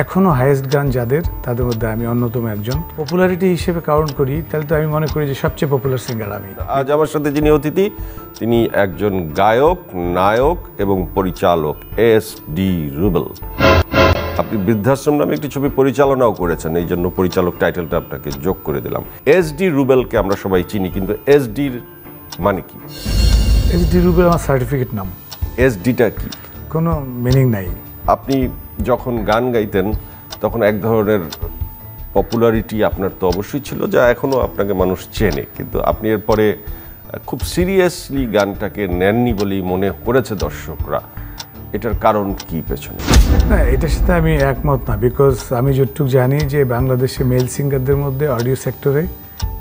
এখনো হাইয়েস্ট গান যাদের তাদের মধ্যে আমি অন্যতম একজন। পপুলারিটি হিসেবে কাউন্ট করি তাহলে তো আমি মনে করি যে সবচেয়ে পপুলার সিঙ্গার আমি। আজ আমার সাথে যিনি অতিথি তিনি একজন গায়ক, নায়ক এবং পরিচালক এস.ডি. রুবেল। আপনি বৃদ্ধাশ্রম নামে একটি ছবি পরিচালনাও করেছেন, এই জন্য পরিচালক টাইটেলটা আপনাকে যোগ করে দিলাম। এস.ডি. রুবেলকে আমরা সবাই চিনি, কিন্তু এস.ডির মানে কি? এস.ডি. রুবেল আমার সার্টিফিকেট নাম। এস.ডিটা কি? কোনো মিনিং নাই। আপনি যখন গান গাইতেন তখন এক ধরনের পপুলারিটি আপনার তো অবশ্যই ছিল, যা এখনও আপনাকে মানুষ চেনে, কিন্তু আপনি এরপরে খুব সিরিয়াসলি গানটাকে নেননি বলেই মনে করেছে দর্শকরা। এটার কারণ কি পেছনে? না, এটার সাথে আমি একমত না। বিকজ আমি যতটুকু জানি যে বাংলাদেশে মেল সিঙ্গারদের মধ্যে অডিও সেক্টরে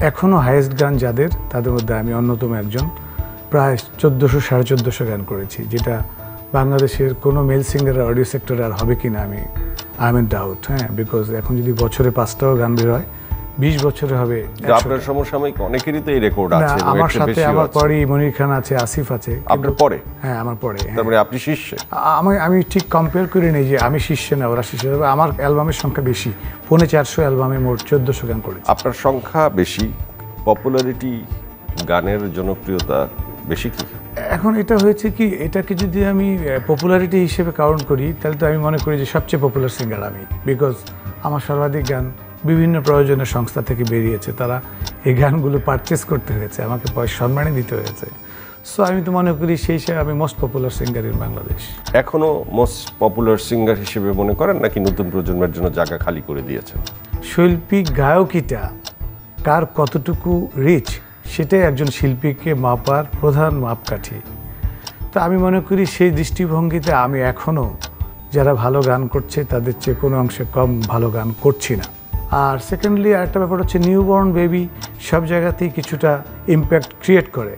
এখনও হাইয়েস্ট গান যাদের তাদের মধ্যে আমি অন্যতম একজন। প্রায় 1400-1450 গান করেছি, যেটা বাংলাদেশের কোনো মেল সিঙ্গারের অডিও সেক্টরে আর হবে কি না আমি আই এম ইন ডাউট। হ্যাঁ, বিকজ এখন যদি বছরে 5টাও গান বের হয়, 20 বছরে হবে। আপনার সমসাময়িক অনেকেরই তো এই রেকর্ড আছে। আমার সাথে আমার পরে মনির খান আছে, আসিফ আছে। আপনার পরে? হ্যাঁ, আমার পরে। তার মানে আপনি শীর্ষে? আমি ঠিক কম্পেয়ার করি নেই যে আমি শীর্ষে না ওরা শীর্ষে। আমার অ্যালবামের সংখ্যা বেশি, 450 অ্যালবামে মোট 1400 গান করেছি। আপনার সংখ্যা বেশি, পপুলারিটি, গানের জনপ্রিয়তা বেশি কি? এখন এটা হয়েছে কি, এটাকে যদি আমি পপুলারিটি হিসেবে কাউন্ট করি তাহলে তো আমি মনে করি যে সবচেয়ে পপুলার সিঙ্গার আমি। বিকজ আমার সর্বাধিক গান বিভিন্ন প্রয়োজনের সংস্থা থেকে বেরিয়েছে, তারা এই গানগুলো পারচেস করতে হয়েছে, আমাকে সম্মানই দিতে হয়েছে। সো আমি তো মনে করি সেই হিসেবে আমি most popular singer in Bangladesh. এখনো মোস্ট পপুলার সিঙ্গার হিসেবে মনে করেন, নাকি নতুন প্রজন্মের জন্য জায়গা খালি করে দিয়েছেন? শৈল্পী গায়কিটা কার কতটুকু রিচ সেটাই একজন শিল্পীকে মাপার প্রধান মাপকাঠি। তো আমি মনে করি সেই দৃষ্টিভঙ্গিতে আমি এখনও যারা ভালো গান করছে তাদের চেয়ে কোনো অংশে কম ভালো গান করছি না। আর সেকেন্ডলি আরেকটা ব্যাপার হচ্ছে, নিউবর্ন বেবি সব জায়গাতেই কিছুটা ইম্প্যাক্ট ক্রিয়েট করে,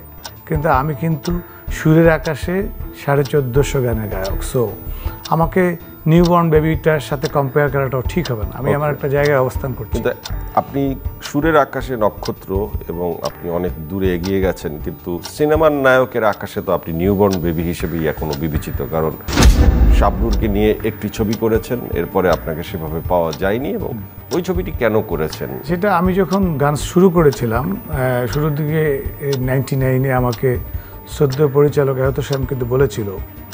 কিন্তু আমি কিন্তু সুরের আকাশে 1450 গানের গায়ক। সো আমাকে নিউবর্ন বেবিটার সাথে কম্পেয়ার করাটাও ঠিক হবে না। আমি আমার একটা জায়গায় অবস্থান করছি। কিন্তু আপনি সুরের আকাশে নক্ষত্র এবং আপনি অনেক দূরে এগিয়ে গেছেন, কিন্তু সিনেমার নায়কের আকাশে তো আপনি নিউবর্ন বেবি হিসেবেই এখনো বিবেচিত। কারণ শাবনূরকে নিয়ে একটি ছবি করেছেন, এরপরে আপনাকে সেভাবে পাওয়া যায়নি। এবং ওই ছবিটি কেন করেছেন? সেটা আমি যখন গান শুরু করেছিলাম, শুরুর দিকে 99-এ আমাকে সদ্য পরিচালক এহত সাহেব কিন্তু বলেছিল,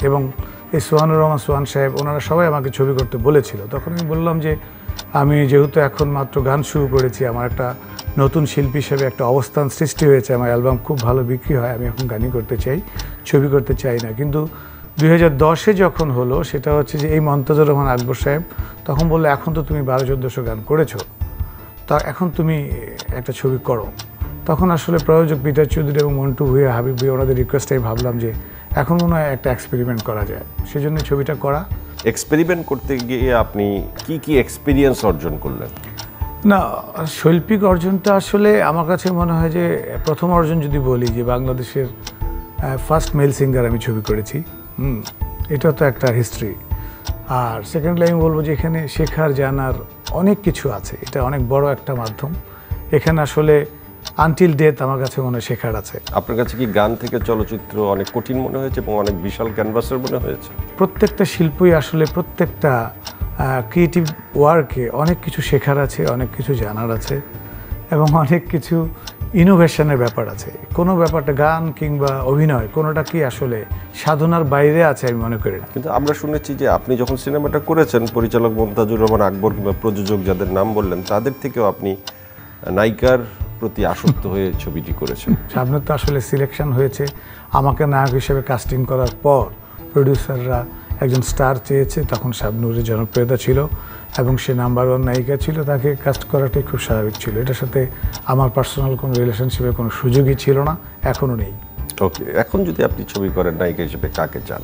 এবং এই সোহানুর রহমান সোহান সাহেব ওনারা সবাই আমাকে ছবি করতে বলেছিল। তখন আমি বললাম যে আমি যেহেতু এখন মাত্র গান শুরু করেছি, আমার একটা নতুন শিল্পী হিসেবে একটা অবস্থান সৃষ্টি হয়েছে, আমার অ্যালবাম খুব ভালো বিক্রি হয়, আমি এখন গানই করতে চাই, ছবি করতে চাই না। কিন্তু 2010-এ যখন হলো, সেটা হচ্ছে যে এই মন্তাজুর রহমান আকবর সাহেব তখন বললো, এখন তো তুমি 1200-1400 গান করেছো, তা এখন তুমি একটা ছবি করো। তখন আসলে প্রযোজক পিটার চৌধুরী এবং মন্টু ভুঁইয়া, হাবিব ভুঁইয়া ওনাদের রিকোয়েস্টে ভাবলাম যে এখন মনে হয় একটা এক্সপেরিমেন্ট করা যায়, সেজন্য ছবিটা করা। এক্সপেরিমেন্ট করতে গিয়ে আপনি কি কি এক্সপিরিয়েন্স অর্জন করলেন? না, শৈল্পিক অর্জনটা আসলে আমার কাছে মনে হয় যে প্রথম অর্জন যদি বলি যে বাংলাদেশের ফার্স্ট মেল সিঙ্গার আমি ছবি করেছি, এটা তো একটা হিস্ট্রি। আর সেকেন্ডলি আমি বলবো যে এখানে শেখার জানার অনেক কিছু আছে, এটা অনেক বড় একটা মাধ্যম। এখানে আসলে আনটিল ডেথ আমার কাছে মনে হয় শেখার আছে। আপনার কাছে কি গান থেকে চলচ্চিত্র অনেক কঠিন মনে হয়েছে এবং অনেক বিশাল ক্যানভাসের মনে হয়েছে? প্রত্যেকটা শিল্পই আসলে প্রত্যেকটা ক্রিয়েটিভ ওয়ার্কে অনেক কিছু শেখার আছে, অনেক কিছু জানার আছে, এবং অনেক কিছু ইনোভেশনের ব্যাপার আছে। কোনো ব্যাপারটা গান কিংবা অভিনয় কোনোটা কি আসলে সাধনার বাইরে আছে আমি মনে করি না। কিন্তু আমরা শুনেছি যে আপনি যখন সিনেমাটা করেছেন, পরিচালক মন্তাজুর রহমান আকবর কিংবা প্রযোজক যাদের নাম বললেন তাদের থেকেও আপনি নায়িকার প্রতি আসক্ত হয়ে ছবিটি করেছেন। সামনে তো আসলে সিলেকশন হয়েছে, আমাকে নায়ক হিসেবে কাস্টিং করার পর প্রডিউসাররা একজন স্টার চেয়েছে, তখন শাবনূরের জনপ্রিয়তা ছিল এবং সে নাম্বার 1 নায়িকা ছিল, তাকে কাস্ট করাটাই খুব স্বাভাবিক ছিল। এটার সাথে আমার পার্সোনাল কোনো রিলেশনশিপের কোনো সুযোগই ছিল না, এখনও নেই। ওকে, এখন যদি আপনি ছবি করেন নায়িকা হিসেবে কাকে চান?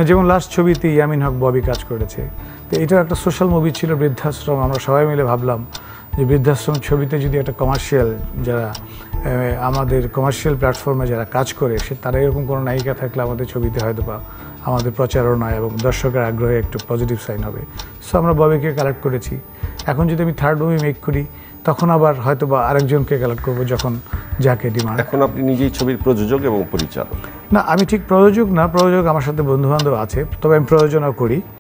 যেমন লাস্ট ছবিতে ইয়ামিন হক ববি কাজ করেছে, তো এটা একটা সোশ্যাল মুভি ছিল, বৃদ্ধাশ্রম। আমরা সবাই মিলে ভাবলাম যে বৃদ্ধাশ্রম ছবিতে যদি একটা কমার্শিয়াল, যারা আমাদের কমার্শিয়াল প্ল্যাটফর্মে যারা কাজ করে, তারা এরকম কোনো নায়িকা থাকলে আমাদের ছবিতে হয়তো বা আমাদের প্রচারণা এবং দর্শকের আগ্রহে একটু পজিটিভ সাইন হবে। সো আমরা ববিকে কালেক্ট করেছি। এখন যদি আমি থার্ড মুভি মেক করি, তখন আবার হয়তো বা আরেকজনকে কালেক্ট করবো, যখন যাকে ডিমান্ড। এখন আপনি নিজেই ছবির প্রযোজক এবং পরিচালক? না, আমি ঠিক প্রযোজক না, প্রযোজক আমার সাথে বন্ধুবান্ধব আছে, তবে আমি প্রযোজনাও করি।